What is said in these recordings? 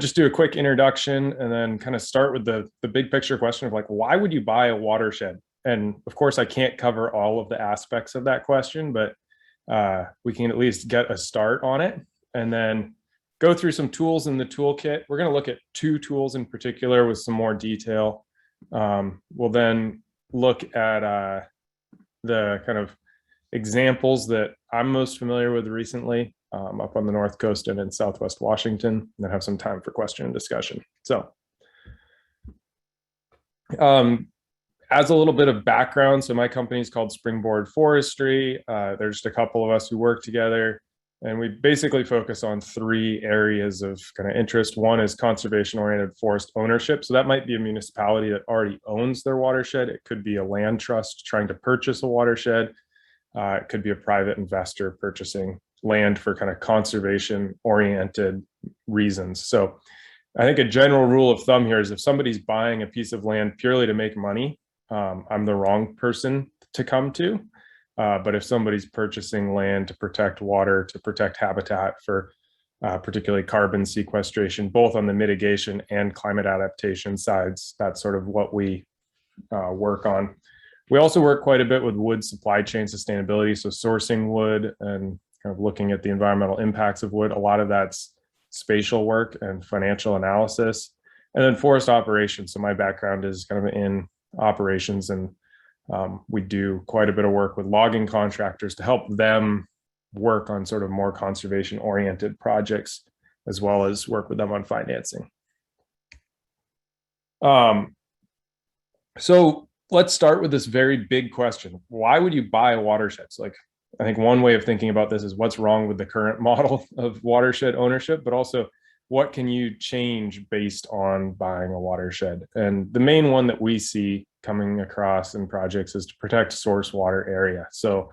just do a quick introduction and then kind of start with the big picture question of like, why would you buy a watershed? And of course, I can't cover all of the aspects of that question, but we can at least get a start on it and then go through some tools in the toolkit. We're going to look at two tools in particular with some more detail. We'll then look at the kind of examples that I'm most familiar with recently up on the North Coast and in Southwest Washington, and then have some time for question and discussion. So as a little bit of background, so my company is called Springboard Forestry. There's just a couple of us who work together, and we basically focus on three areas of kind of interest. One is conservation-oriented forest ownership. So that might be a municipality that already owns their watershed. It could be a land trust trying to purchase a watershed. It could be a private investor purchasing land for kind of conservation-oriented reasons. So I think a general rule of thumb here is if somebody's buying a piece of land purely to make money, I'm the wrong person to come to. But if somebody's purchasing land to protect water, to protect habitat for particularly carbon sequestration, both on the mitigation and climate adaptation sides, that's sort of what we work on. We also work quite a bit with wood supply chain sustainability, so sourcing wood and kind of looking at the environmental impacts of wood. A lot of that's spatial work and financial analysis. And then forest operations. So my background is kind of in operations, and we do quite a bit of work with logging contractors to help them work on sort of more conservation-oriented projects, as well as work with them on financing. So let's start with this very big question. Why would you buy a watershed? So like, I think one way of thinking about this is what's wrong with the current model of watershed ownership, but also what can you change based on buying a watershed? And the main one that we see coming across in projects is to protect source water area. So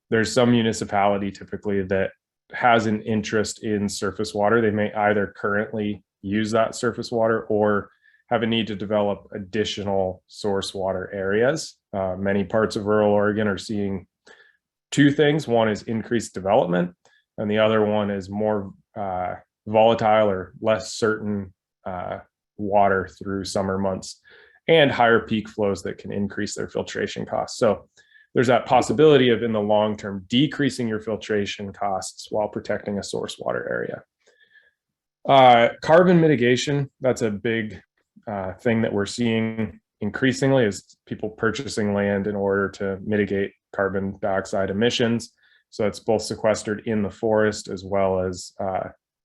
there's some municipality typically that has an interest in surface water. They may either currently use that surface water or have a need to develop additional source water areas. Many parts of rural Oregon are seeing two things. One is increased development, and the other one is more volatile or less certain water through summer months and higher peak flows that can increase their filtration costs. So there's that possibility of, in the long term, decreasing your filtration costs while protecting a source water area. Carbon mitigation, that's a big thing that we're seeing increasingly, is people purchasing land in order to mitigate carbon dioxide emissions. So it's both sequestered in the forest as well as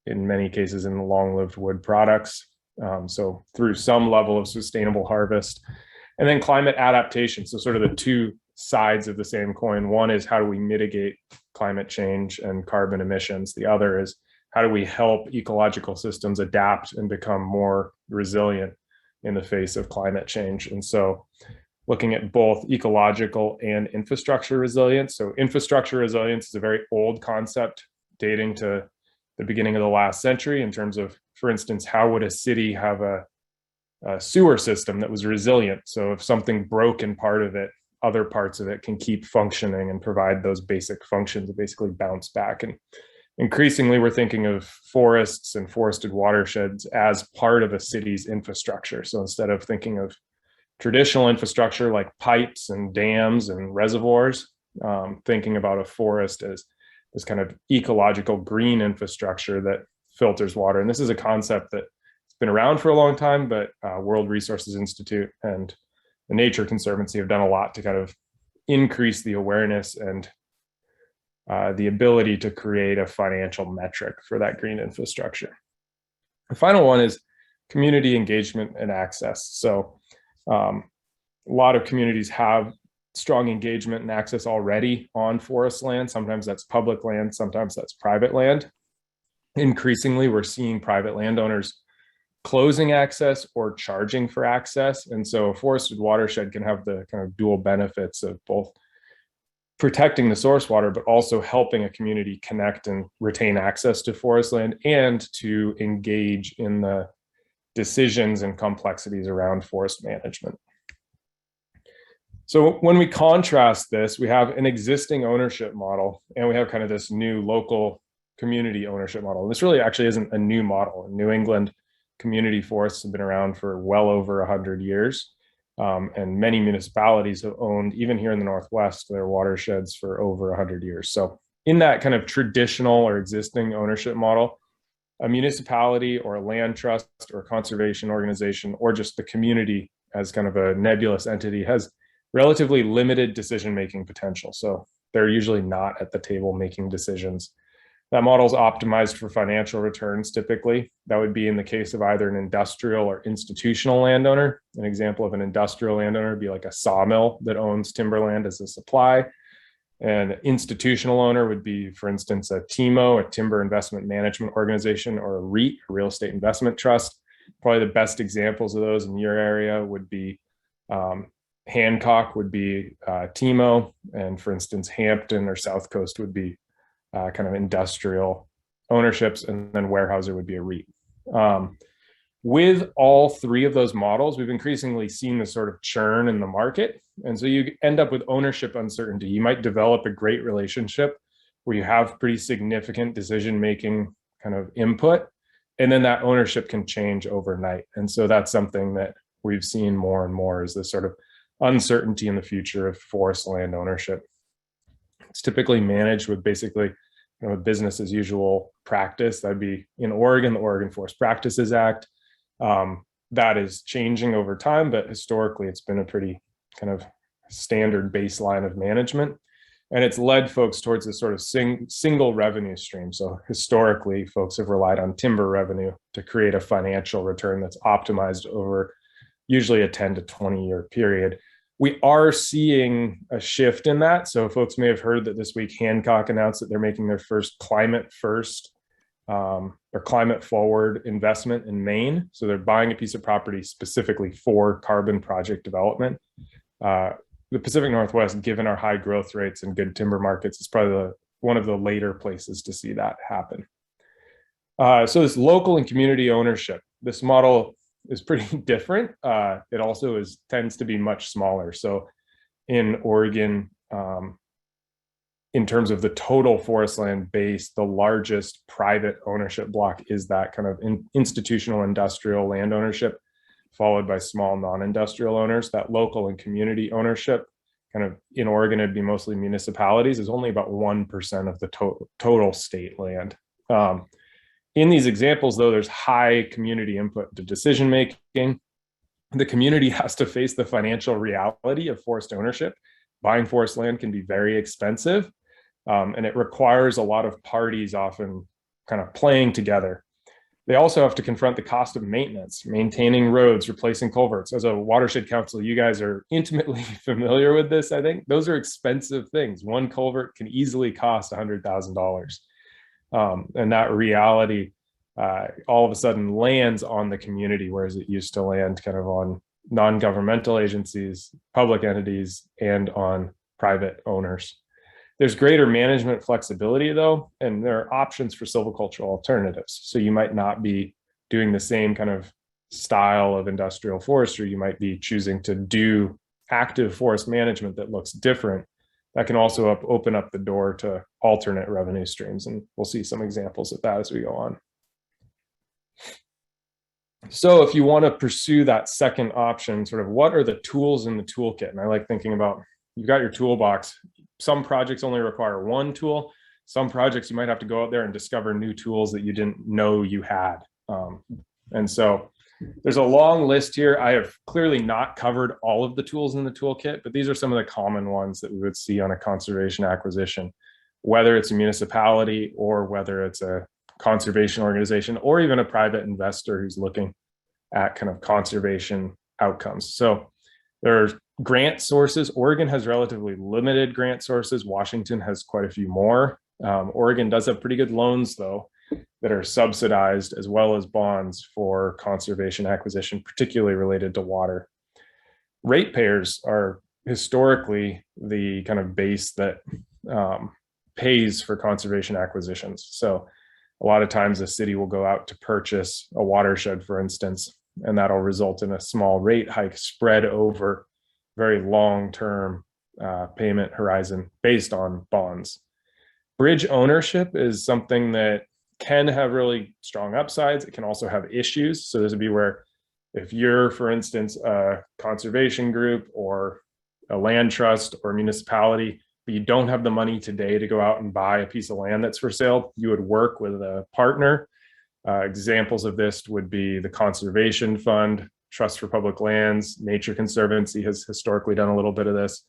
in many cases in the long-lived wood products. So through some level of sustainable harvest. And then climate adaptation. So sort of the two sides of the same coin. One is how do we mitigate climate change and carbon emissions? The other is how do we help ecological systems adapt and become more resilient in the face of climate change? And so looking at both ecological and infrastructure resilience. So infrastructure resilience is a very old concept dating to the beginning of the last century in terms of, for instance, how would a city have a sewer system that was resilient? So if something broke in part of it, other parts of it can keep functioning and provide those basic functions that basically bounce back. And increasingly, we're thinking of forests and forested watersheds as part of a city's infrastructure. So instead of thinking of traditional infrastructure like pipes and dams and reservoirs, thinking about a forest as this kind of ecological green infrastructure that filters water. And this is a concept that's been around for a long time, but World Resources Institute and the Nature Conservancy have done a lot to kind of increase the awareness and the ability to create a financial metric for that green infrastructure. The final one is community engagement and access. So a lot of communities have strong engagement and access already on forest land. Sometimes that's public land, sometimes that's private land. Increasingly, we're seeing private landowners closing access or charging for access. And so a forested watershed can have the kind of dual benefits of both protecting the source water, but also helping a community connect and retain access to forest land and to engage in the decisions and complexities around forest management. So when we contrast this, we have an existing ownership model and we have kind of this new local community ownership model. And this really actually isn't a new model. In New England, community forests have been around for well over 100 years. And many municipalities have owned, even here in the Northwest, their watersheds for over 100 years. So in that kind of traditional or existing ownership model, a municipality or a land trust or a conservation organization, or just the community as kind of a nebulous entity, has relatively limited decision-making potential. So they're usually not at the table making decisions. That model is optimized for financial returns typically. That would be in the case of either an industrial or institutional landowner. An example of an industrial landowner would be like a sawmill that owns timberland as a supply. An institutional owner would be, for instance, a TIMO, a timber investment management organization, or a REIT, a real estate investment trust. Probably the best examples of those in your area would be Hancock would be TIMO, and for instance, Hampton or South Coast would be kind of industrial ownerships, and then Weyerhaeuser would be a REIT. With all three of those models, we've increasingly seen the sort of churn in the market. And so you end up with ownership uncertainty. You might develop a great relationship where you have pretty significant decision-making kind of input, and then that ownership can change overnight. And so that's something that we've seen more and more, is this sort of uncertainty in the future of forest land ownership. It's typically managed with basically a business as usual practice. That'd be in Oregon, the Oregon Forest Practices Act. That is changing over time, but historically it's been a pretty kind of standard baseline of management. And it's led folks towards this sort of single revenue stream. So historically, folks have relied on timber revenue to create a financial return that's optimized over usually a 10 to 20 year period. We are seeing a shift in that. So folks may have heard that this week Hancock announced that they're making their first climate forward investment in Maine. So they're buying a piece of property specifically for carbon project development. The Pacific Northwest, given our high growth rates and good timber markets, is probably one of the later places to see that happen. So this local and community ownership, this model is pretty different. It also tends to be much smaller. So in Oregon, in terms of the total forest land base, the largest private ownership block is that kind of institutional industrial land ownership, followed by small non-industrial owners. That local and community ownership, kind of in Oregon, it'd be mostly municipalities, is only about 1% of the total state land. In these examples, though, there's high community input to decision making. The community has to face the financial reality of forest ownership. Buying forest land can be very expensive, and it requires a lot of parties often kind of playing together. They also have to confront the cost of maintenance, maintaining roads, replacing culverts. As a watershed council, you guys are intimately familiar with this, I think. Those are expensive things. One culvert can easily cost $100,000. And that reality all of a sudden lands on the community, whereas it used to land kind of on non-governmental agencies, public entities, and on private owners. There's greater management flexibility, though, and there are options for silvicultural alternatives. So you might not be doing the same kind of style of industrial forestry. You might be choosing to do active forest management that looks different. That can also open up the door to alternate revenue streams, and we'll see some examples of that as we go on. So if you want to pursue that second option, sort of what are the tools in the toolkit? And I like thinking about, you've got your toolbox. Some projects only require one tool. Some projects you might have to go out there and discover new tools that you didn't know you had. And so there's a long list here. I have clearly not covered all of the tools in the toolkit, but these are some of the common ones that we would see on a conservation acquisition, whether it's a municipality or whether it's a conservation organization or even a private investor who's looking at kind of conservation outcomes. So there are grant sources. Oregon has relatively limited grant sources. Washington has quite a few more. Oregon does have pretty good loans, though, that are subsidized, as well as bonds for conservation acquisition, particularly related to water. Ratepayers are historically the kind of base that pays for conservation acquisitions. So a lot of times the city will go out to purchase a watershed, for instance, and that'll result in a small rate hike spread over very long-term payment horizon based on bonds. Bridge ownership is something that can have really strong upsides. It can also have issues. So this would be where if you're, for instance, a conservation group or a land trust or municipality, but you don't have the money today to go out and buy a piece of land that's for sale, you would work with a partner. Examples of this would be the Conservation Fund, Trust for Public Lands, Nature Conservancy has historically done a little bit of this.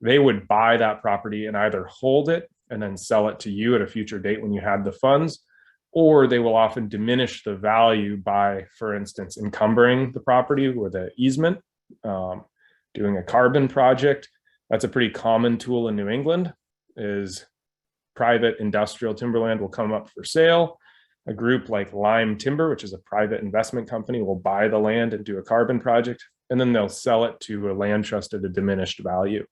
They would buy that property and either hold it and then sell it to you at a future date when you had the funds, or they will often diminish the value by, for instance, encumbering the property with an easement, doing a carbon project. That's a pretty common tool in New England, is private industrial timberland will come up for sale. A group like Lime Timber, which is a private investment company, will buy the land and do a carbon project, and then they'll sell it to a land trust at a diminished value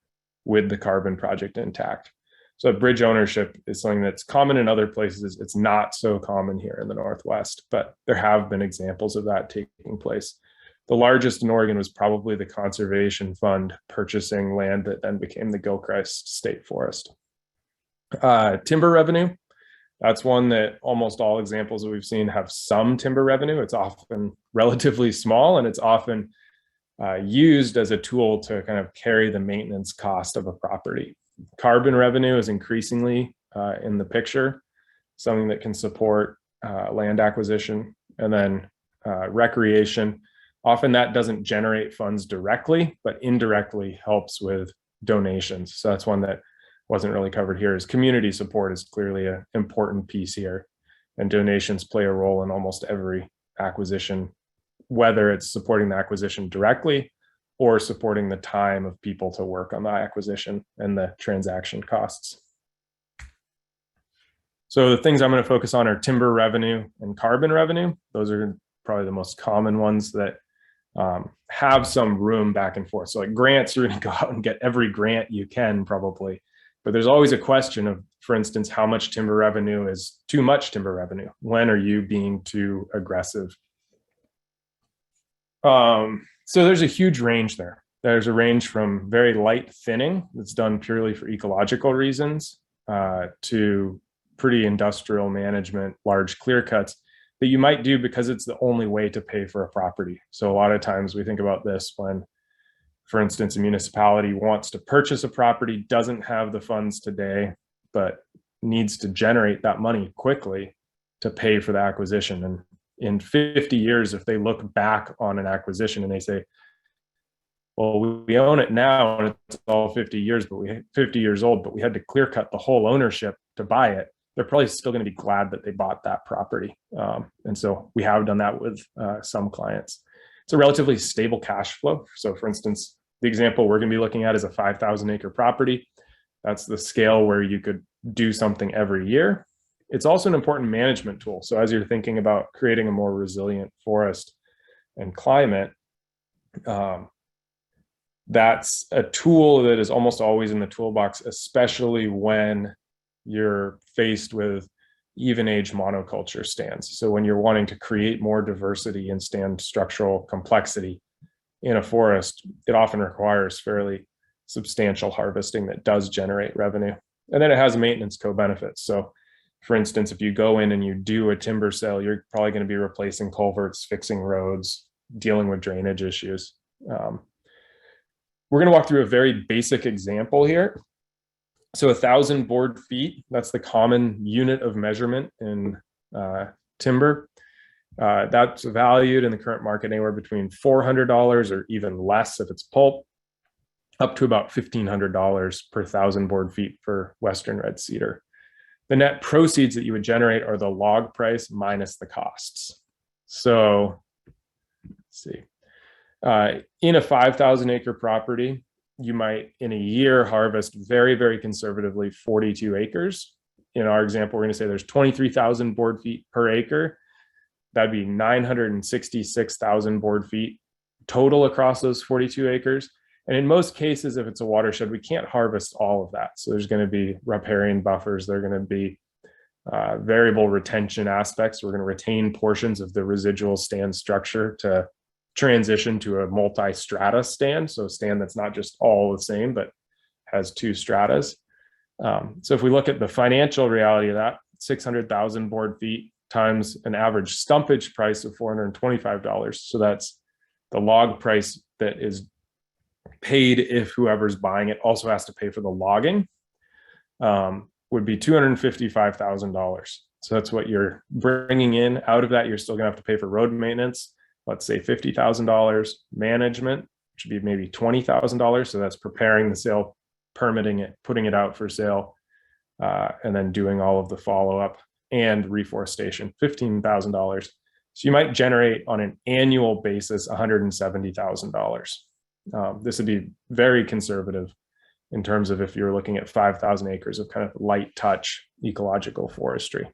with the carbon project intact. So bridge ownership is something that's common in other places. It's not so common here in the Northwest, but there have been examples of that taking place. The largest in Oregon was probably the Conservation Fund purchasing land that then became the Gilchrist State Forest. Timber revenue. That's one that almost all examples that we've seen have some timber revenue. It's often relatively small, and it's often used as a tool to kind of carry the maintenance cost of a property. Carbon revenue is increasingly in the picture, something that can support land acquisition. And then recreation, often that doesn't generate funds directly, but indirectly helps with donations. So that's one that wasn't really covered here. Is community support is clearly an important piece here, and donations play a role in almost every acquisition, whether it's supporting the acquisition directly or supporting the time of people to work on the acquisition and the transaction costs. So the things I'm going to focus on are timber revenue and carbon revenue. Those are probably the most common ones that have some room back and forth. So like grants, you're going to go out and get every grant you can probably. But there's always a question of, for instance, how much timber revenue is too much timber revenue? When are you being too aggressive? So there's a huge range there. There's a range from very light thinning that's done purely for ecological reasons to pretty industrial management, large clear cuts that you might do because it's the only way to pay for a property. So a lot of times we think about this when, for instance, a municipality wants to purchase a property, doesn't have the funds today, but needs to generate that money quickly to pay for the acquisition. And in 50 years, if they look back on an acquisition and they say, well, we own it now and it's all 50 years, but 50 years old, but we had to clear cut the whole ownership to buy it, they're probably still going to be glad that they bought that property. And so we have done that with some clients. It's a relatively stable cash flow. So for instance, the example we're going to be looking at is a 5,000 acre property. That's the scale where you could do something every year. It's also an important management tool. So as you're thinking about creating a more resilient forest and climate, that's a tool that is almost always in the toolbox, especially when you're faced with even age monoculture stands. So when you're wanting to create more diversity and stand structural complexity in a forest, it often requires fairly substantial harvesting that does generate revenue. And then it has maintenance co-benefits. So for instance, if you go in and you do a timber sale, you're probably going to be replacing culverts, fixing roads, dealing with drainage issues. We're going to walk through a very basic example here. So 1,000 board feet, that's the common unit of measurement in timber. That's valued in the current market anywhere between $400 or even less if it's pulp, up to about $1,500 per 1,000 board feet for Western red cedar. The net proceeds that you would generate are the log price minus the costs. So let's see. In a 5,000 acre property, you might in a year harvest very, very conservatively 42 acres. In our example, we're going to say there's 23,000 board feet per acre. That'd be 966,000 board feet total across those 42 acres. And in most cases, if it's a watershed, we can't harvest all of that. So there's going to be riparian buffers. There are going to be variable retention aspects. We're going to retain portions of the residual stand structure to transition to a multi-strata stand. So a stand that's not just all the same, but has two stratas. So if we look at the financial reality of that, 600,000 board feet, times an average stumpage price of $425. So that's the log price that is paid if whoever's buying it also has to pay for the logging, would be $255,000. So that's what you're bringing in. Out of that, you're still gonna have to pay for road maintenance, let's say $50,000, management, which would be maybe $20,000. So that's preparing the sale, permitting it, putting it out for sale, and then doing all of the follow-up, and reforestation, $15,000. So you might generate on an annual basis $170,000. This would be very conservative in terms of if you're looking at 5,000 acres of kind of light touch ecological forestry.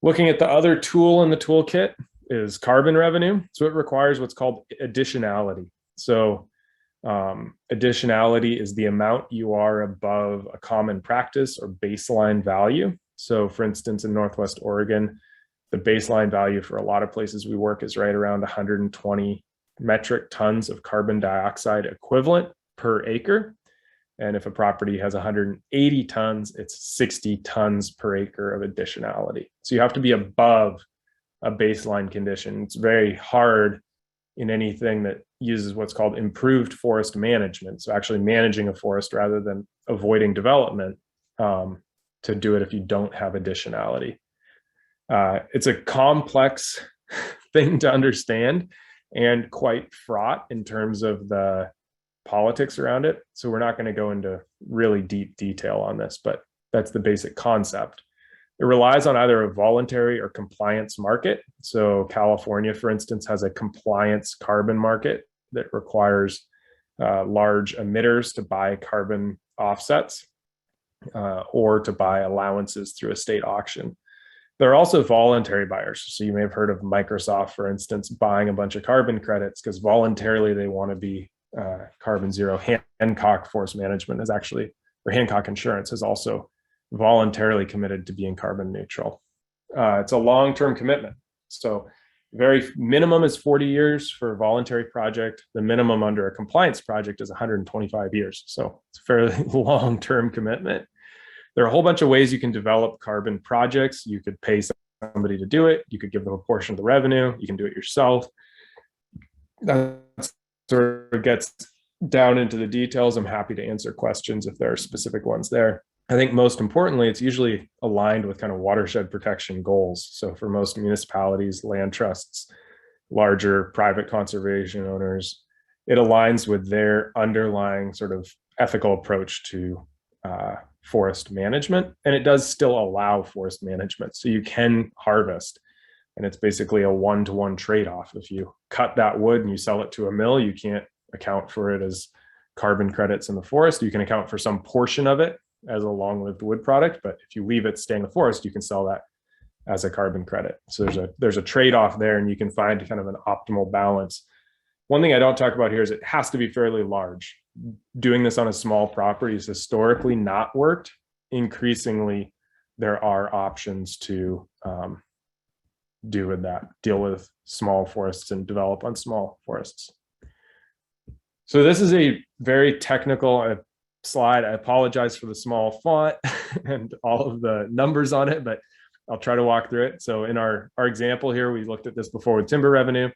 Looking at the other tool in the toolkit is carbon revenue. So it requires what's called additionality. So additionality is the amount you are above a common practice or baseline value. So for instance, in Northwest Oregon, the baseline value for a lot of places we work is right around 120 metric tons of carbon dioxide equivalent per acre. And if a property has 180 tons, it's 60 tons per acre of additionality. So you have to be above a baseline condition. It's very hard in anything that uses what's called improved forest management. So actually managing a forest rather than avoiding development, to do it if you don't have additionality. It's a complex thing to understand and quite fraught in terms of the politics around it. So we're not going to go into really deep detail on this, but that's the basic concept. It relies on either a voluntary or compliance market. So California, for instance, has a compliance carbon market that requires large emitters to buy carbon offsets or to buy allowances through a state auction. There are also voluntary buyers. So you may have heard of Microsoft, for instance, buying a bunch of carbon credits because voluntarily they want to be carbon zero. Hancock Forest Management is actually, or Hancock Insurance is also voluntarily committed to being carbon neutral. It's a long-term commitment. So very minimum is 40 years for a voluntary project. The minimum under a compliance project is 125 years. So it's a fairly long-term commitment. There are a whole bunch of ways you can develop carbon projects. You could pay somebody to do it. You could give them a portion of the revenue. You can do it yourself. That sort of gets down into the details. I'm happy to answer questions if there are specific ones there. I think most importantly, it's usually aligned with kind of watershed protection goals. So for most municipalities, land trusts, larger private conservation owners, it aligns with their underlying sort of ethical approach to forest management. And it does still allow forest management. So you can harvest. And it's basically a one-to-one trade-off. If you cut that wood and you sell it to a mill, you can't account for it as carbon credits in the forest. You can account for some portion of it as a long-lived wood product, but if you leave it stay in the forest, you can sell that as a carbon credit. So there's a trade-off there, and you can find kind of an optimal balance. One thing I don't talk about here is it has to be fairly large. Doing this on a small property has historically not worked. Increasingly, there are options to deal with small forests and develop on small forests. So this is a very technical slide. I apologize for the small font and all of the numbers on it, but I'll try to walk through it. So in our example here, we looked at this before with timber revenue.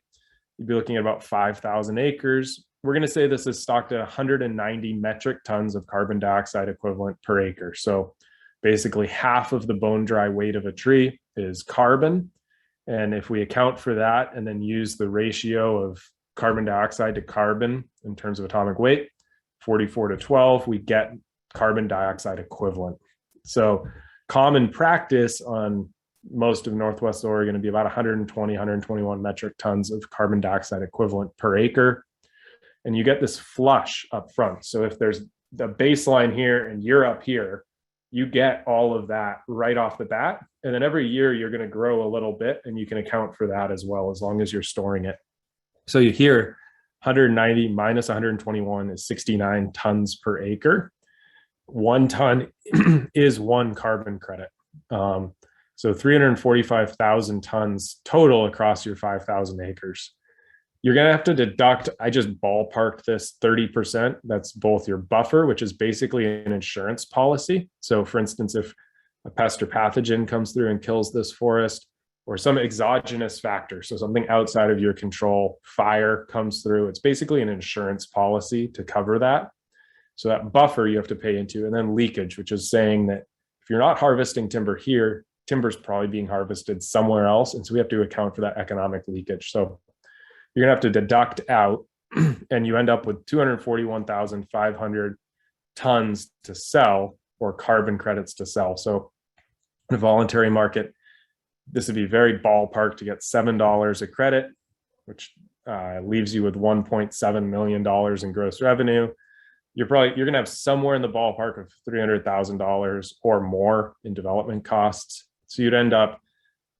You'd be looking at about 5,000 acres. We're going to say this is stocked at 190 metric tons of carbon dioxide equivalent per acre. So basically half of the bone dry weight of a tree is carbon. And if we account for that and then use the ratio of carbon dioxide to carbon in terms of atomic weight, 44:12, we get carbon dioxide equivalent. So common practice on most of Northwest Oregon would be about 120, 121 metric tons of carbon dioxide equivalent per acre. And you get this flush up front. So if there's the baseline here and you're up here, you get all of that right off the bat. And then every year you're going to grow a little bit, and you can account for that as well, as long as you're storing it. So you hear 190 minus 121 is 69 tons per acre. 1 ton is 1 carbon credit. So 345,000 tons total across your 5,000 acres. You're going to have to deduct, I just ballparked this, 30%. That's both your buffer, which is basically an insurance policy. So for instance, if a pest or pathogen comes through and kills this forest, or some exogenous factor, so something outside of your control, fire comes through. It's basically an insurance policy to cover that. So that buffer you have to pay into, and then leakage, which is saying that if you're not harvesting timber here, timber's probably being harvested somewhere else. And so we have to account for that economic leakage. So you're gonna have to deduct out and you end up with 241,500 tons to sell, or carbon credits to sell. So in a voluntary market, this would be very ballpark to get $7 a credit, which leaves you with $1.7 million in gross revenue. You're gonna have somewhere in the ballpark of $300,000 or more in development costs. So you'd end up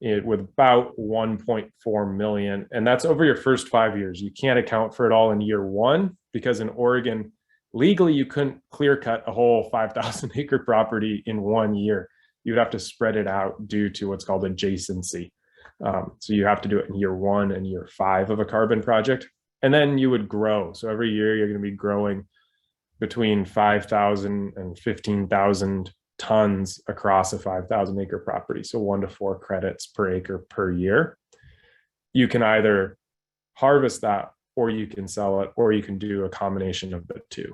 with about 1.4 million, and that's over your first 5 years. You can't account for it all in year one, because in Oregon, legally, you couldn't clear cut a whole 5,000 acre property in 1 year. You would have to spread it out due to what's called adjacency. So you have to do it in year 1 and year 5 of a carbon project. And then you would grow. So every year you're going to be growing between 5,000 and 15,000 tons across a 5,000 acre property. So 1 to 4 credits per acre per year. You can either harvest that, or you can sell it, or you can do a combination of the two.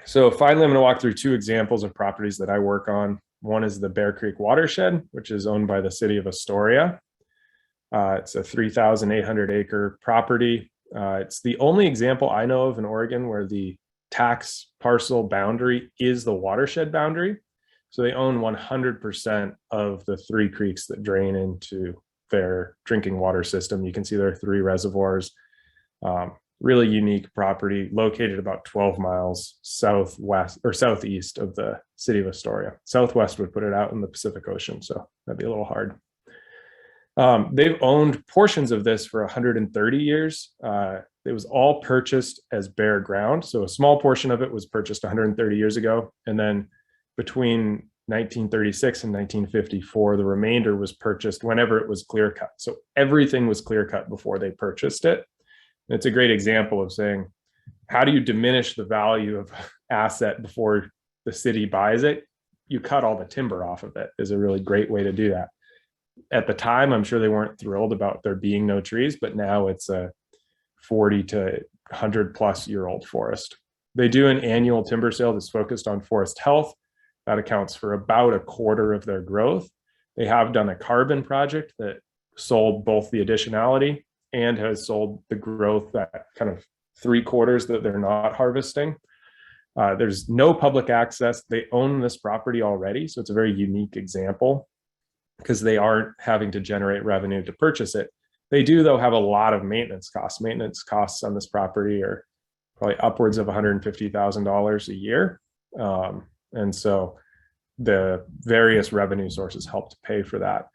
So finally, I'm going to walk through 2 examples of properties that I work on. One is the Bear Creek Watershed, which is owned by the City of Astoria. It's a 3,800 acre property. It's the only example I know of in Oregon where the tax parcel boundary is the watershed boundary. So they own 100% of the 3 creeks that drain into their drinking water system. You can see there are 3 reservoirs. Really unique property, located about 12 miles southwest or southeast of the City of Astoria. Southwest would put it out in the Pacific Ocean, so that'd be a little hard. They've owned portions of this for 130 years. It was all purchased as bare ground. So a small portion of it was purchased 130 years ago. And then between 1936 and 1954, the remainder was purchased whenever it was clear cut. So everything was clear cut before they purchased it. And it's a great example of saying, how do you diminish the value of asset before the city buys it? You cut all the timber off of it is a really great way to do that. At the time, I'm sure they weren't thrilled about there being no trees, but now it's a 40 to 100+ year old forest. They do an annual timber sale that's focused on forest health. That accounts for about 1/4 of their growth. They have done a carbon project that sold both the additionality and has sold the growth, that kind of 3/4 that they're not harvesting. There's no public access. They own this property already, so it's a very unique example because they aren't having to generate revenue to purchase it. They do, though, have a lot of maintenance costs. Maintenance costs on this property are probably upwards of $150,000 a year. And so the various revenue sources help to pay for that.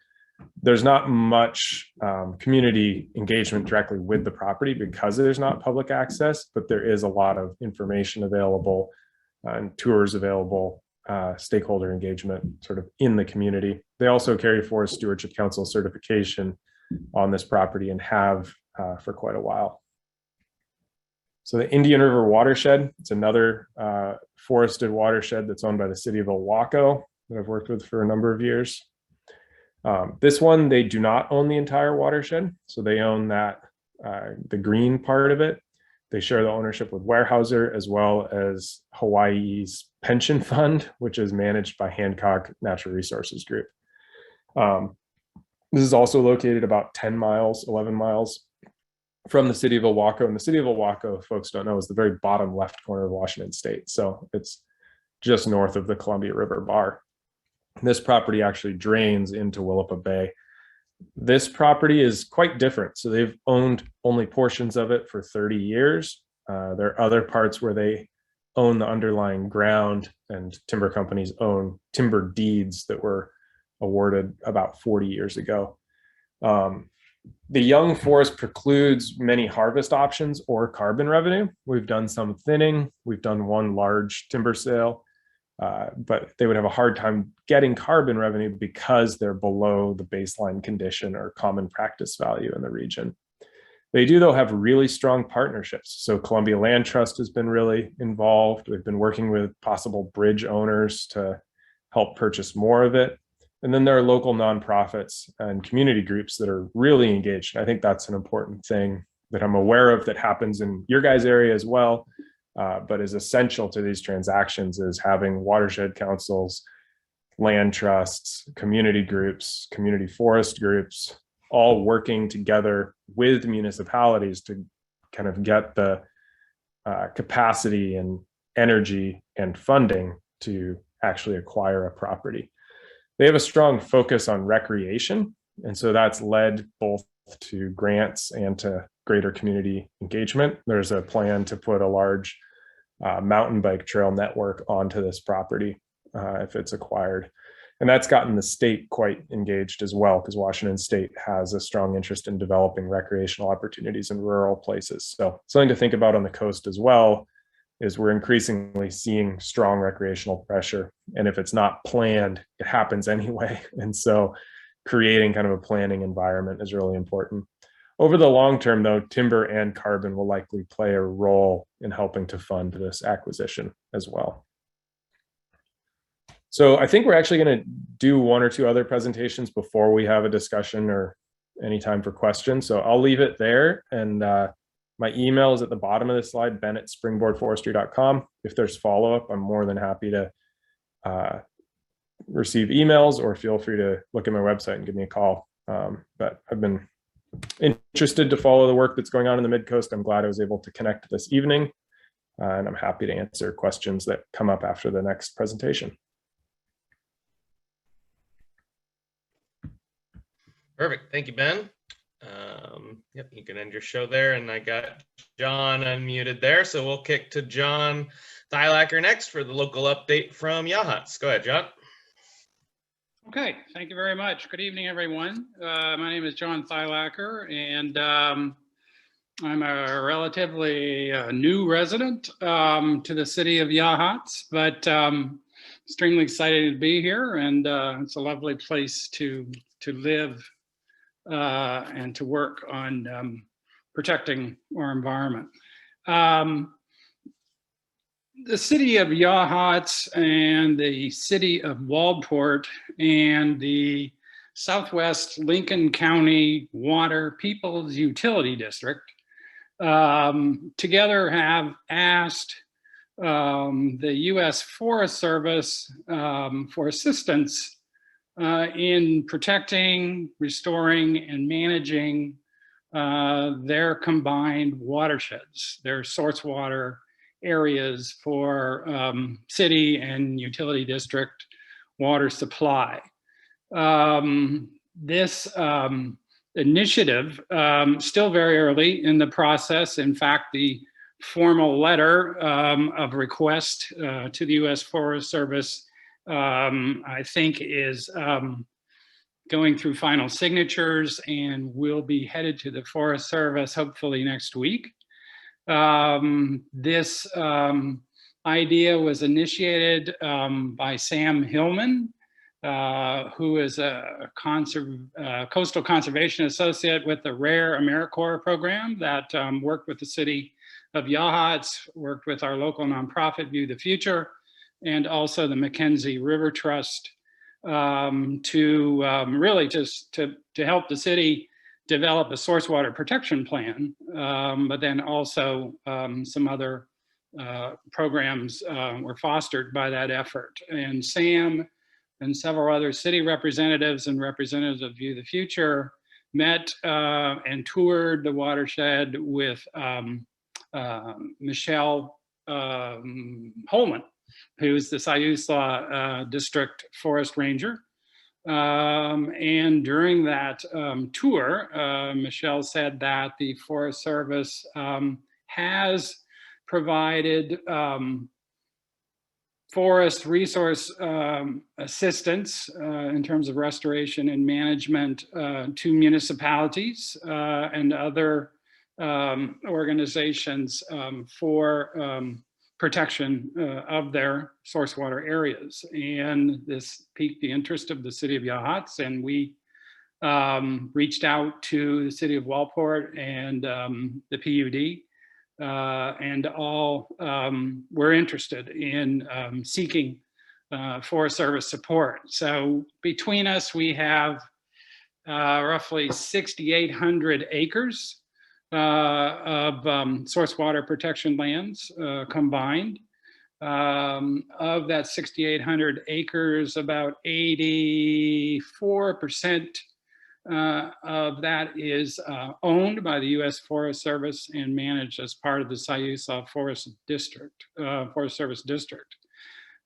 There's not much community engagement directly with the property because there's not public access, but there is a lot of information available and tours available, stakeholder engagement sort of in the community. They also carry Forest Stewardship Council certification on this property and have for quite a while. So the Indian River Watershed, it's another forested watershed that's owned by the City of Owako that I've worked with for a number of years. This one, they do not own the entire watershed. So they own that, the green part of it. They share the ownership with Weyerhaeuser as well as Hawaii's pension fund, which is managed by Hancock Natural Resources Group. This is also located about 10 miles, 11 miles from the City of Owako. And the City of Owako, if folks don't know, is the very bottom left corner of Washington State. So it's just north of the Columbia River Bar. This property actually drains into Willapa Bay. This property is quite different. So they've owned only portions of it for 30 years. There are other parts where they own the underlying ground, and timber companies own timber deeds that were awarded about 40 years ago. The young forest precludes many harvest options or carbon revenue. We've done some thinning. We've done one large timber sale. But they would have a hard time getting carbon revenue because they're below the baseline condition or common practice value in the region. They do, though, have really strong partnerships. So Columbia Land Trust has been really involved. We've been working with possible bridge owners to help purchase more of it. And then there are local nonprofits and community groups that are really engaged. I think that's an important thing that I'm aware of that happens in your guys' area as well, but is essential to these transactions is having watershed councils, land trusts, community groups, community forest groups, all working together with municipalities to kind of get the capacity and energy and funding to actually acquire a property. They have a strong focus on recreation, and so that's led both to grants and to greater community engagement. There's a plan to put a large mountain bike trail network onto this property if it's acquired. And that's gotten the state quite engaged as well, because Washington State has a strong interest in developing recreational opportunities in rural places. So something to think about on the coast as well is we're increasingly seeing strong recreational pressure. And if it's not planned, it happens anyway. And so creating kind of a planning environment is really important. Over the long term, though, timber and carbon will likely play a role in helping to fund this acquisition as well. So I think we're actually going to do one or two other presentations before we have a discussion or any time for questions. So I'll leave it there. And my email is at the bottom of the slide, ben@springboardforestry.com. If there's follow-up, I'm more than happy to receive emails, or feel free to look at my website and give me a call. But I've been interested to follow the work that's going on in the MidCoast. I'm glad I was able to connect this evening, and I'm happy to answer questions that come up after the next presentation. Perfect. Thank you, Ben. Yep, you can end your show there. And I got John unmuted there. So we'll kick to John Thylacker next for the local update from Yachats. Go ahead, John. Okay, thank you very much. Good evening, everyone. My name is John Thylacker, and I'm a relatively new resident to the city of Yachats, but extremely excited to be here, and it's a lovely place to live and to work on protecting our environment. The city of Yachats and the city of Waldport and the Southwest Lincoln County Water People's Utility District together have asked the U.S. Forest Service for assistance in protecting, restoring, and managing their combined watersheds, their source water areas for city and utility district water supply. This initiative, still very early in the process. In fact, the formal letter of request to the U.S. Forest Service, I think, is going through final signatures and will be headed to the Forest Service hopefully next week. This idea was initiated by Sam Hillman, who is a coastal conservation associate with the Rare AmeriCorps program that worked with the city of Yachats, worked with our local nonprofit View the Future, and also the Mackenzie River Trust to really just to help the city develop a source water protection plan, but then also some other programs were fostered by that effort. And Sam and several other city representatives and representatives of View the Future met and toured the watershed with Michelle Holman, who's the Siuslaw District Forest Ranger. And during that tour, Michelle said that the Forest Service has provided forest resource assistance in terms of restoration and management to municipalities and other organizations for protection of their source water areas. And this piqued the interest of the city of Yachats, and we reached out to the city of Waldport and the PUD, and all were interested in seeking Forest Service support. So between us, we have roughly 6,800 acres of source water protection lands combined. Of that 6,800 acres, about 84% of that is owned by the U.S. Forest Service and managed as part of the Sayusa Forest District, Forest Service District.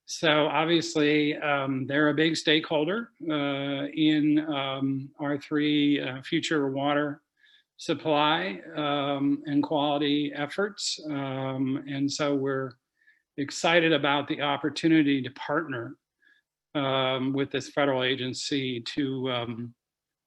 So obviously, they're a big stakeholder in our three future water supply and quality efforts. And so we're excited about the opportunity to partner with this federal agency to,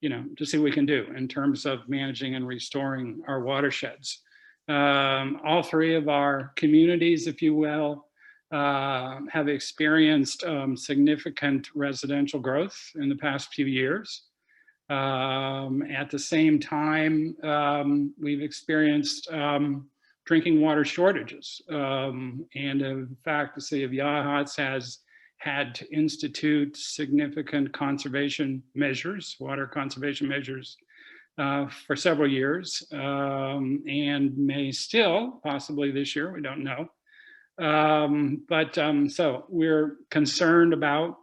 to see what we can do in terms of managing and restoring our watersheds. All three of our communities, if you will, have experienced significant residential growth in the past few years. At the same time, we've experienced drinking water shortages. And in fact, the city of Yachats has had to institute significant conservation measures, water conservation measures, for several years, and may still, possibly this year, we don't know. So we're concerned about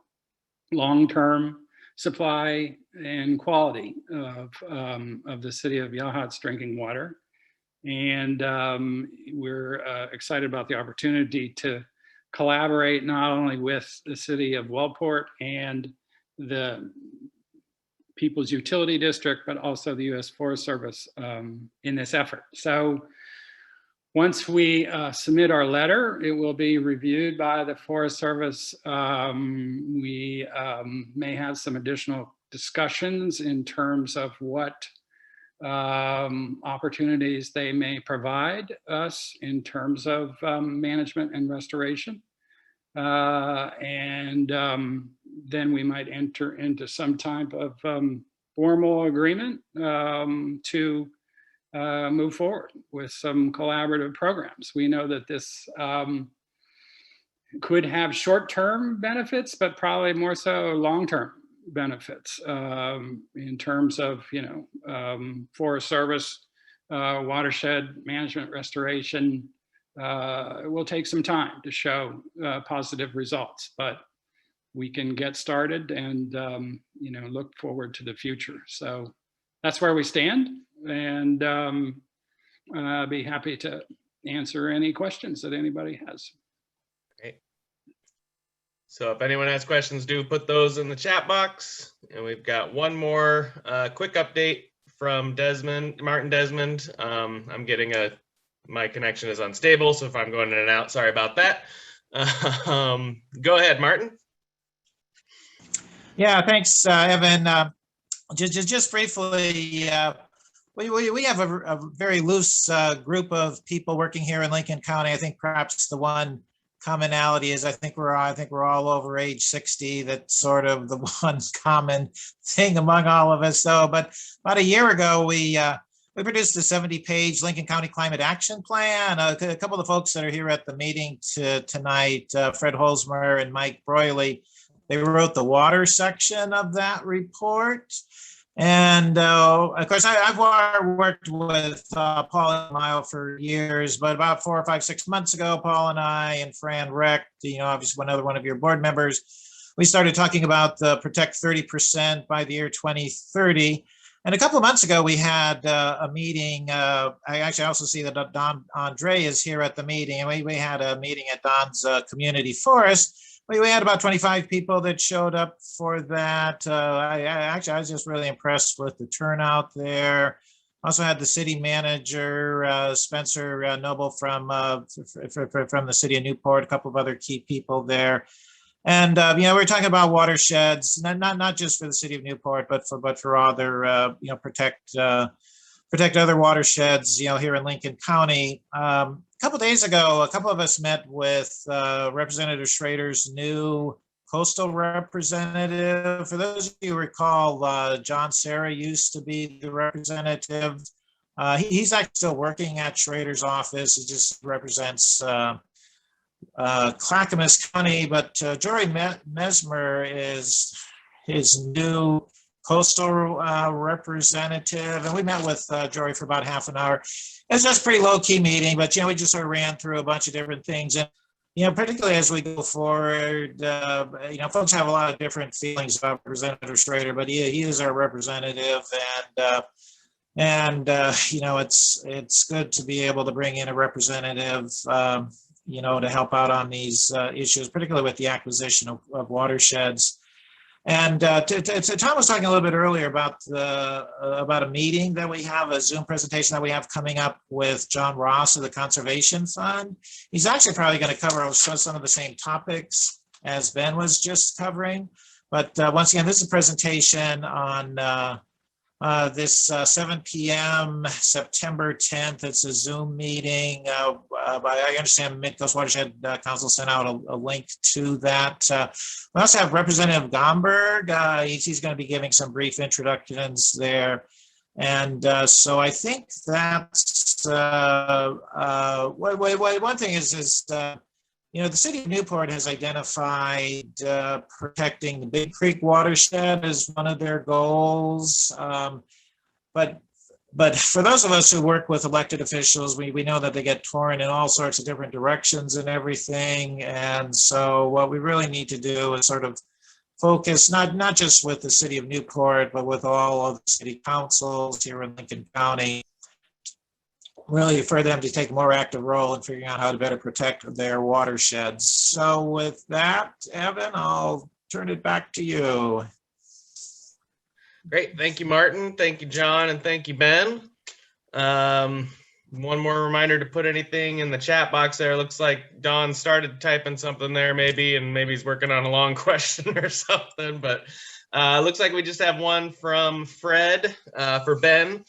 long-term supply and quality of the city of Yachats drinking water. And we're excited about the opportunity to collaborate not only with the city of Wellport and the People's Utility District, but also the U.S. Forest Service in this effort. So once we submit our letter, it will be reviewed by the Forest Service. We may have some additional discussions in terms of what opportunities they may provide us in terms of management and restoration. Then we might enter into some type of formal agreement to move forward with some collaborative programs. We know that this could have short-term benefits, but probably more so long-term benefits in terms of, Forest Service, watershed management restoration. It will take some time to show positive results, but we can get started and, look forward to the future. So that's where we stand, and I'll be happy to answer any questions that anybody has. Great. So if anyone has questions, do put those in the chat box. And we've got one more quick update from Martin Desmond. I'm getting my connection is unstable, so if I'm going in and out, sorry about that. Go ahead, Martin. Yeah, thanks, Evan. Just briefly, we have a very loose group of people working here in Lincoln County. I think perhaps the one commonality is I think we're all over age 60. That's sort of the one common thing among all of us. So, but about a year ago, we produced a 70-page Lincoln County Climate Action Plan. A couple of the folks that are here at the meeting tonight, Fred Holzmer and Mike Broyley, they wrote the water section of that report. And of course, I've worked with Paul and Lyle for years, but about 4 or 5, 6 months ago, Paul and I and Fran Recht, obviously another one of your board members, we started talking about the Protect 30% by the year 2030. And a couple of months ago, we had a meeting. I also see that Don Andre is here at the meeting, and we had a meeting at Don's community forest. We had about 25 people that showed up for that. I was just really impressed with the turnout there. Also had the city manager, Spencer Noble from the city of Newport, a couple of other key people there. And we're talking about watersheds, not just for the city of Newport, but for other protect other watersheds, here in Lincoln County. A couple of days ago, a couple of us met with Representative Schrader's new coastal representative. For those of you who recall, John Serra used to be the representative. He's actually still working at Schrader's office. He just represents Clackamas County, but Jory Mesmer is his new coastal representative, and we met with Jory for about half an hour. It was just a pretty low-key meeting, but we just sort of ran through a bunch of different things, and particularly as we go forward, folks have a lot of different feelings about Representative Schrader, but he is our representative, and it's good to be able to bring in a representative, to help out on these issues, particularly with the acquisition of watersheds. And Tom was talking a little bit earlier about a meeting that we have, a Zoom presentation that we have coming up with John Ross of the Conservation Fund. He's actually probably going to cover some of the same topics as Ben was just covering. But once again, this is a presentation on this 7 p.m. September 10th. It's a Zoom meeting. I understand MidCoast Watershed Council sent out a link to that. We also have Representative Gomberg. He's going to be giving some brief introductions there. And so I think that's one thing is the City of Newport has identified protecting the Big Creek watershed as one of their goals. But for those of us who work with elected officials, we know that they get torn in all sorts of different directions and everything. And so what we really need to do is sort of focus, not just with the City of Newport, but with all of the city councils here in Lincoln County, really for them to take a more active role in figuring out how to better protect their watersheds. So with that, Evan, I'll turn it back to you. Great. Thank you, Martin. Thank you, John. And thank you, Ben. One more reminder to put anything in the chat box there. Looks like Don started typing something there maybe, and maybe he's working on a long question or something. But looks like we just have one from Fred for Ben.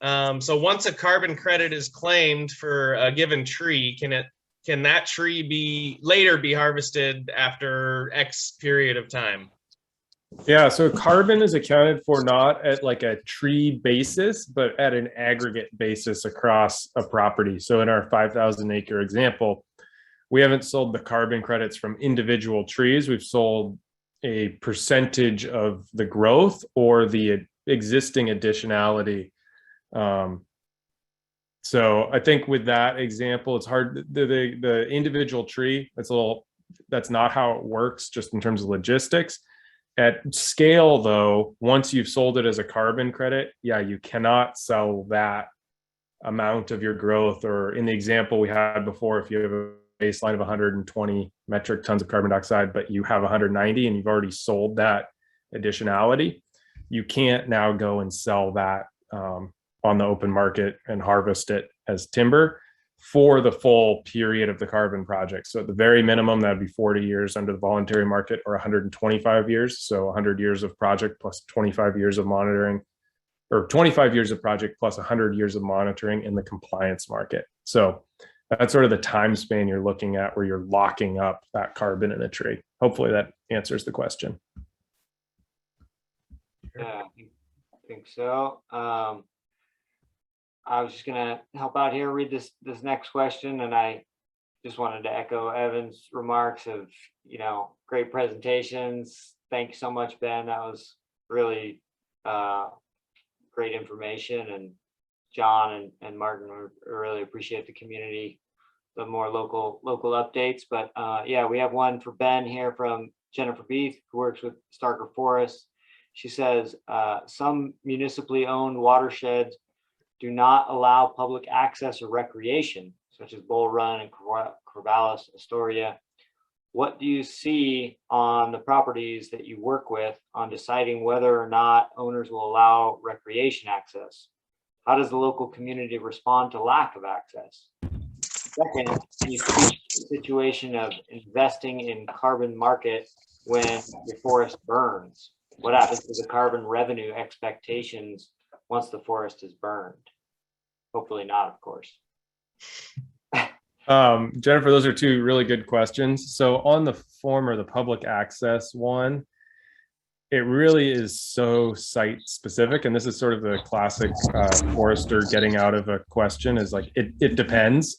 So once a carbon credit is claimed for a given tree, can that tree later be harvested after X period of time? Yeah, so carbon is accounted for not at like a tree basis, but at an aggregate basis across a property. So in our 5,000 acre example, we haven't sold the carbon credits from individual trees. We've sold a percentage of the growth or the existing additionality. So I think with that example, it's hard. The individual tree, that's not how it works just in terms of logistics. At scale, though, once you've sold it as a carbon credit, yeah, you cannot sell that amount of your growth. Or in the example we had before, if you have a baseline of 120 metric tons of carbon dioxide, but you have 190 and you've already sold that additionality, you can't now go and sell that on the open market and harvest it as timber for the full period of the carbon project. So at the very minimum, that'd be 40 years under the voluntary market, or 125 years. So 100 years of project plus 25 years of monitoring, or 25 years of project plus 100 years of monitoring in the compliance market. So that's sort of the time span you're looking at where you're locking up that carbon in a tree. Hopefully that answers the question. Yeah, I think so. I was just gonna help out here, read this next question, and I just wanted to echo Evan's remarks of, great presentations. Thank you so much, Ben. That was really great information, and John and Martin, we really appreciate the community, the more local updates. But yeah, we have one for Ben here from Jennifer Beath, who works with Starker Forest. She says, some municipally owned watersheds do not allow public access or recreation, such as Bull Run and Corvallis, Astoria. What do you see on the properties that you work with on deciding whether or not owners will allow recreation access? How does the local community respond to lack of access? Second, can you speak to the situation of investing in carbon market when your forest burns? What happens to the carbon revenue expectations once the forest is burned? Hopefully not, of course. Jennifer, those are two really good questions. So on the former, the public access one, it really is so site specific. And this is sort of the classic forester getting out of a question, is like, it depends.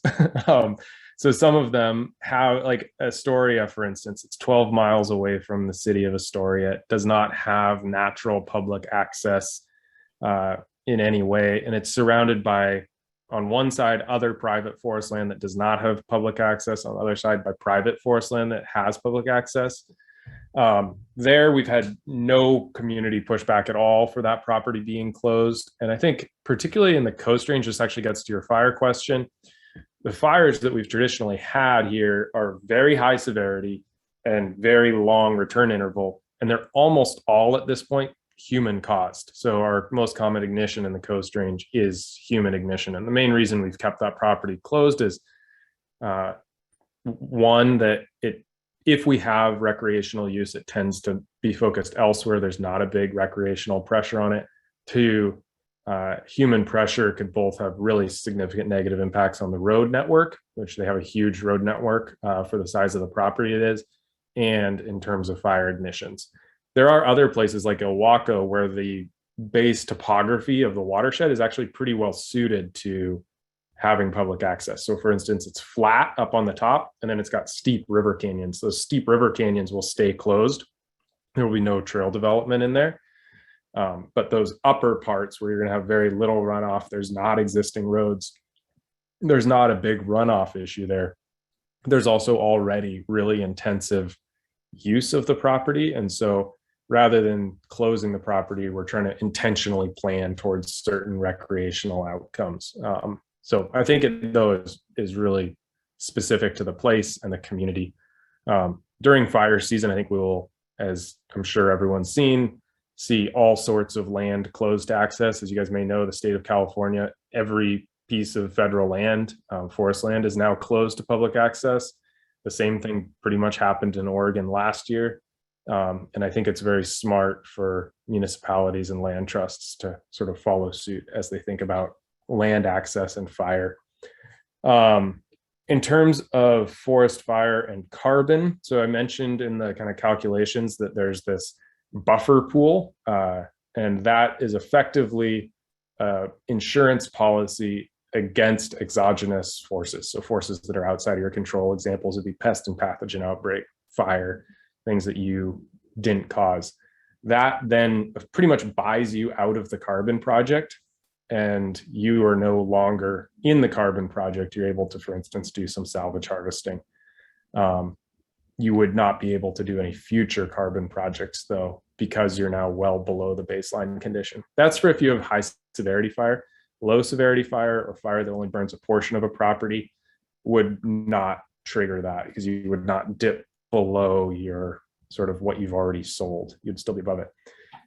So some of them have, like Astoria, for instance, it's 12 miles away from the city of Astoria. It does not have natural public access in any way. And it's surrounded by, on one side, other private forest land that does not have public access, on the other side by private forest land that has public access. There, we've had no community pushback at all for that property being closed. And I think particularly in the Coast Range, this actually gets to your fire question. The fires that we've traditionally had here are very high severity and very long return interval. And they're almost all at this point human caused. So our most common ignition in the Coast Range is human ignition. And the main reason we've kept that property closed is one, that if we have recreational use, it tends to be focused elsewhere. There's not a big recreational pressure on it. Two, human pressure could both have really significant negative impacts on the road network, which they have a huge road network for the size of the property it is, and in terms of fire ignitions. There are other places like Owako where the base topography of the watershed is actually pretty well suited to having public access. So for instance, it's flat up on the top, and then it's got steep river canyons. Those steep river canyons will stay closed. There will be no trail development in there. But those upper parts where you're going to have very little runoff, there's not existing roads, there's not a big runoff issue there. There's also already really intensive use of the property. And so rather than closing the property, we're trying to intentionally plan towards certain recreational outcomes. So I think it, though, is really specific to the place and the community. During fire season, I think we will, as I'm sure everyone's seen, see all sorts of land closed to access. As you guys may know, the state of California, every piece of federal land, forest land, is now closed to public access. The same thing pretty much happened in Oregon last year. And I think it's very smart for municipalities and land trusts to sort of follow suit as they think about land access and fire. In terms of forest fire and carbon, so I mentioned in the kind of calculations that there's this buffer pool, and that is effectively insurance policy against exogenous forces. So forces that are outside of your control. Examples would be pest and pathogen outbreak, fire, things that you didn't cause. That then pretty much buys you out of the carbon project, and you are no longer in the carbon project. You're able to, for instance, do some salvage harvesting. You would not be able to do any future carbon projects, though, because you're now well below the baseline condition. That's for if you have high severity fire. Low severity fire, or fire that only burns a portion of a property, would not trigger that, because you would not dip below your sort of what you've already sold. You'd still be above it.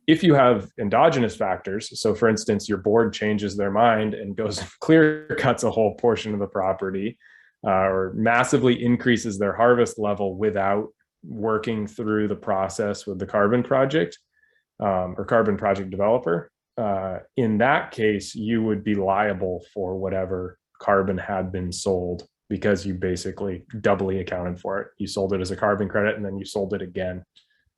If you have endogenous factors, so for instance, your board changes their mind and goes and clear cuts a whole portion of the property, or massively increases their harvest level without working through the process with the carbon project or carbon project developer, in that case, you would be liable for whatever carbon had been sold, because you basically doubly accounted for it. You sold it as a carbon credit, and then you sold it again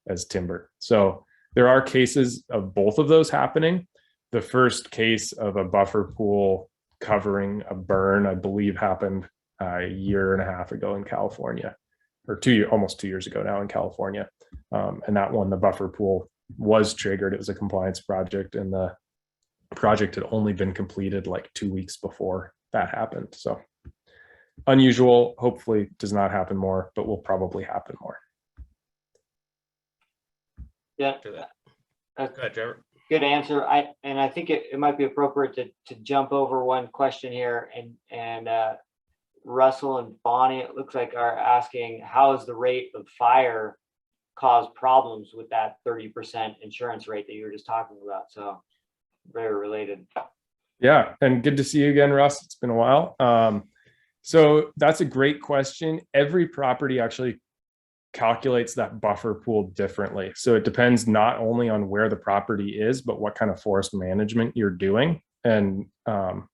as timber. So there are cases of both of those happening. The first case of a buffer pool covering a burn, I believe, happened a year and a half ago in California, or almost 2 years ago now in California. And that one, the buffer pool was triggered. It was a compliance project, and the project had only been completed like 2 weeks before that happened. So unusual, hopefully does not happen more, but will probably happen more. Yeah, Go ahead, Trevor. good answer. I think it might be appropriate to jump over one question here, and Russell and Bonnie, it looks like, are asking, how is the rate of fire cause problems with that 30% insurance rate that you were just talking about? So very related. Yeah, and good to see you again, Russ. It's been a while. So that's a great question. Every property actually calculates that buffer pool differently. So it depends not only on where the property is, but what kind of forest management you're doing. And I'm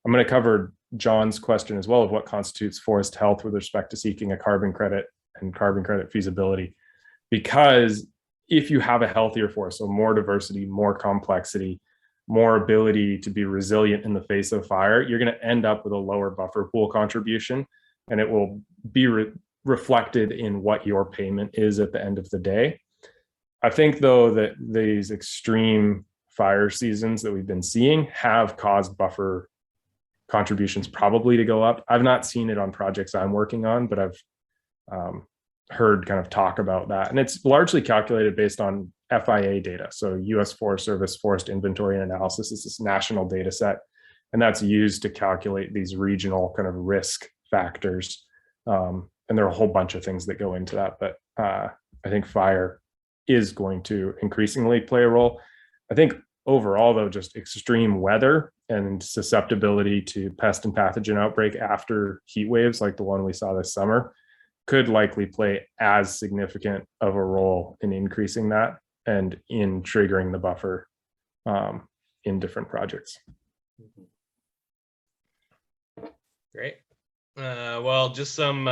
going to cover John's question as well of what constitutes forest health with respect to seeking a carbon credit and carbon credit feasibility. Because if you have a healthier forest, so more diversity, more complexity, more ability to be resilient in the face of fire, you're going to end up with a lower buffer pool contribution and it will be reflected in what your payment is at the end of the day. I think, though, that these extreme fire seasons that we've been seeing have caused buffer contributions probably to go up. I've not seen it on projects I'm working on, but I've heard kind of talk about that. And it's largely calculated based on FIA data. So US Forest Service Forest Inventory and Analysis is this national data set, and that's used to calculate these regional kind of risk factors. And there are a whole bunch of things that go into that, but I think fire is going to increasingly play a role. I think overall, though, just extreme weather and susceptibility to pest and pathogen outbreak after heat waves like the one we saw this summer could likely play as significant of a role in increasing that and in triggering the buffer in different projects. Great. Well, just some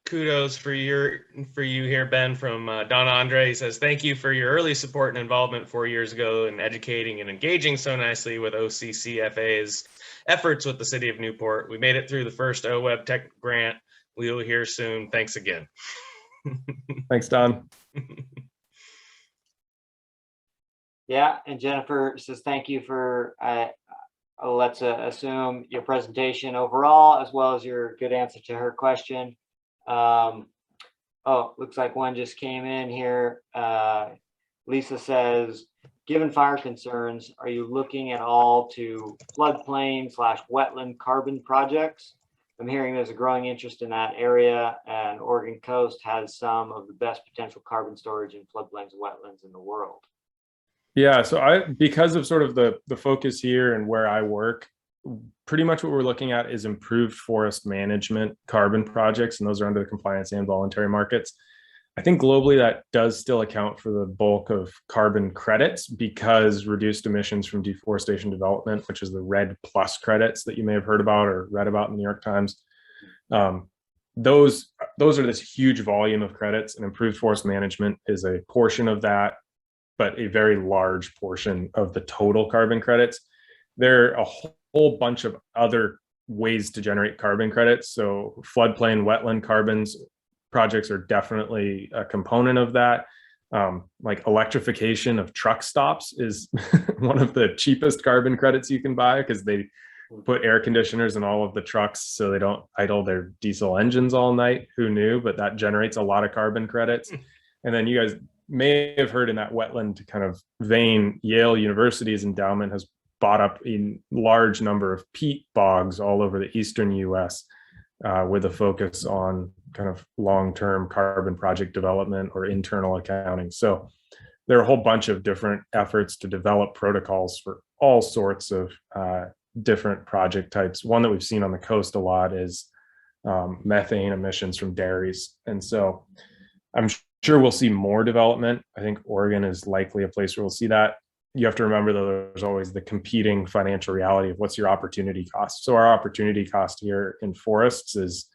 kudos for you here, Ben, from Don Andre. He says, thank you for your early support and involvement 4 years ago in educating and engaging so nicely with OCCFA's efforts with the City of Newport. We made it through the first OWEB Tech grant. We will hear soon. Thanks again. Thanks, Don. Yeah, and Jennifer says thank you for, let's assume your presentation overall, as well as your good answer to her question. Oh, looks like one just came in here. Lisa says, given fire concerns, are you looking at all to floodplain/wetland carbon projects? I'm hearing there's a growing interest in that area, and Oregon coast has some of the best potential carbon storage in floodplains and wetlands in the world. Yeah, so because of sort of the focus here and where I work, pretty much what we're looking at is improved forest management carbon projects, and those are under the compliance and voluntary markets. I think globally that does still account for the bulk of carbon credits, because reduced emissions from deforestation development, which is the RED plus credits that you may have heard about or read about in the New York Times, those are this huge volume of credits, and improved forest management is a portion of that, but a very large portion of the total carbon credits. There are a whole bunch of other ways to generate carbon credits. So floodplain, wetland carbons projects are definitely a component of that. Like electrification of truck stops is one of the cheapest carbon credits you can buy, because they put air conditioners in all of the trucks so they don't idle their diesel engines all night. Who knew? But that generates a lot of carbon credits. And then you guys may have heard in that wetland kind of vein, Yale University's endowment has bought up a large number of peat bogs all over the eastern US with a focus on kind of long-term carbon project development or internal accounting. So there are a whole bunch of different efforts to develop protocols for all sorts of different project types. One that we've seen on the coast a lot is methane emissions from dairies. And so I'm sure we'll see more development. I think Oregon is likely a place where we'll see that. You have to remember, though, there's always the competing financial reality of what's your opportunity cost. So our opportunity cost here in forests is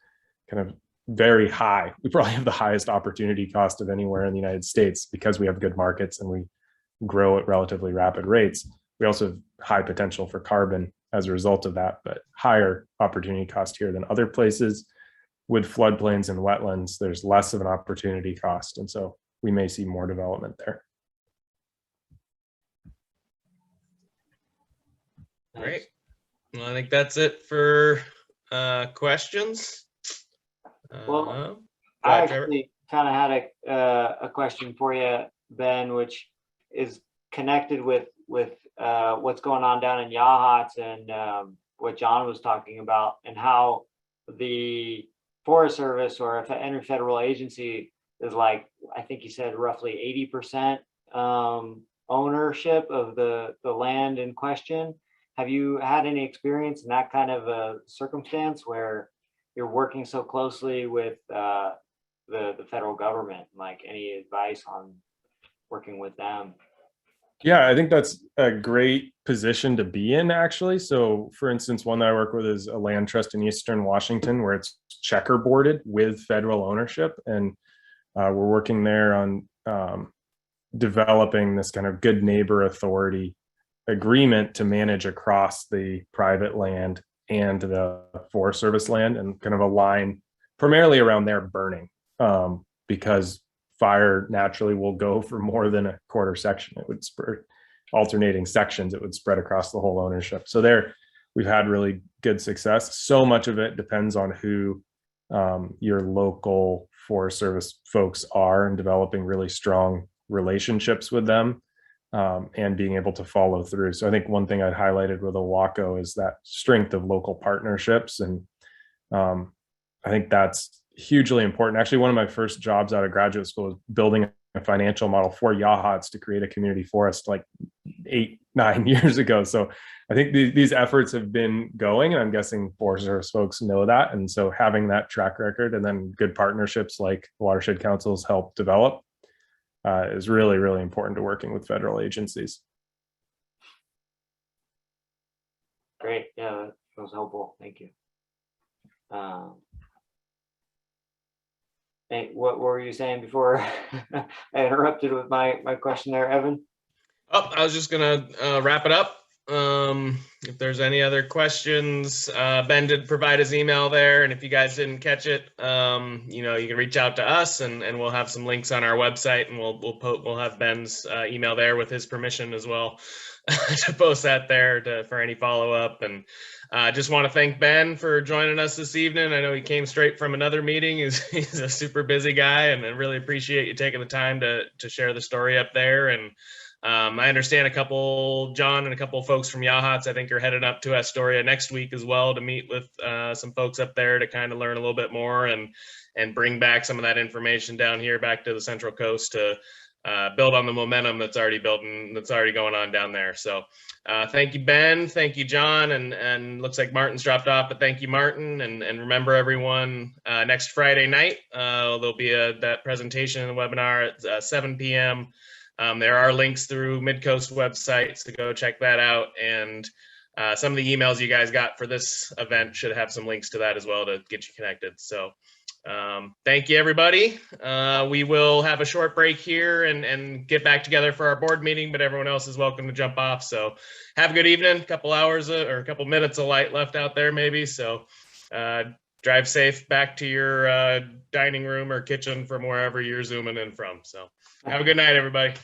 kind of very high. We probably have the highest opportunity cost of anywhere in the United States, because we have good markets and we grow at relatively rapid rates. We also have high potential for carbon as a result of that, but higher opportunity cost here than other places. With floodplains and wetlands, there's less of an opportunity cost. And so we may see more development there. Great. Well, I think that's it for questions. Well, I actually kind of had a question for you, Ben, which is connected with what's going on down in Yachats and what John was talking about, and how the Forest Service or any federal agency is, like, I think he said roughly 80% ownership of the land in question. Have you had any experience in that kind of a circumstance where you're working so closely with the federal government? Like, any advice on working with them? Yeah, I think that's a great position to be in, actually. So for instance, one that I work with is a land trust in Eastern Washington, where it's checkerboarded with federal ownership. And we're working there on developing this kind of good neighbor authority agreement to manage across the private land and the Forest Service land, and kind of align primarily around their burning, because fire naturally will go for more than a quarter section. It would spread alternating sections. It would spread across the whole ownership. So there, we've had really good success. So much of it depends on who your local Forest Service folks are, and developing really strong relationships with them, and being able to follow through. So I think one thing I'd highlighted with Owaco is that strength of local partnerships. And I think that's hugely important. Actually, one of my first jobs out of graduate school was building a financial model for Yachats to create a community forest like 8-9 years ago. So I think these efforts have been going, and I'm guessing Forest Service folks know that. And so having that track record and then good partnerships like Watershed Councils help develop is really, really important to working with federal agencies. Great. Yeah, that was helpful. Thank you. Hey, what were you saying before I interrupted with my question there, Evan? Oh, I was just gonna wrap it up. If there's any other questions, Ben did provide his email there, and if you guys didn't catch it, you know, you can reach out to us, and we'll have some links on our website, and we'll have Ben's email there with his permission as well to post that there for any follow up. And just want to thank Ben for joining us this evening. I know he came straight from another meeting. He's a super busy guy, and I really appreciate you taking the time to share the story up there. And I understand John and a couple of folks from Yachats, I think, are headed up to Astoria next week as well to meet with some folks up there to kind of learn a little bit more and bring back some of that information down here back to the Central Coast to build on the momentum that's already going on down there. So thank you, Ben. Thank you, John. And looks like Martin's dropped off, but thank you, Martin. And remember, everyone, next Friday night, there'll be that presentation and webinar at 7 p.m. There are links through MidCoast website, so go check that out. And some of the emails you guys got for this event should have some links to that as well to get you connected. So thank you, everybody. We will have a short break here and get back together for our board meeting, but everyone else is welcome to jump off. So have a good evening. A couple hours or a couple minutes of light left out there maybe. So drive safe back to your dining room or kitchen from wherever you're zooming in from. So have a good night, everybody.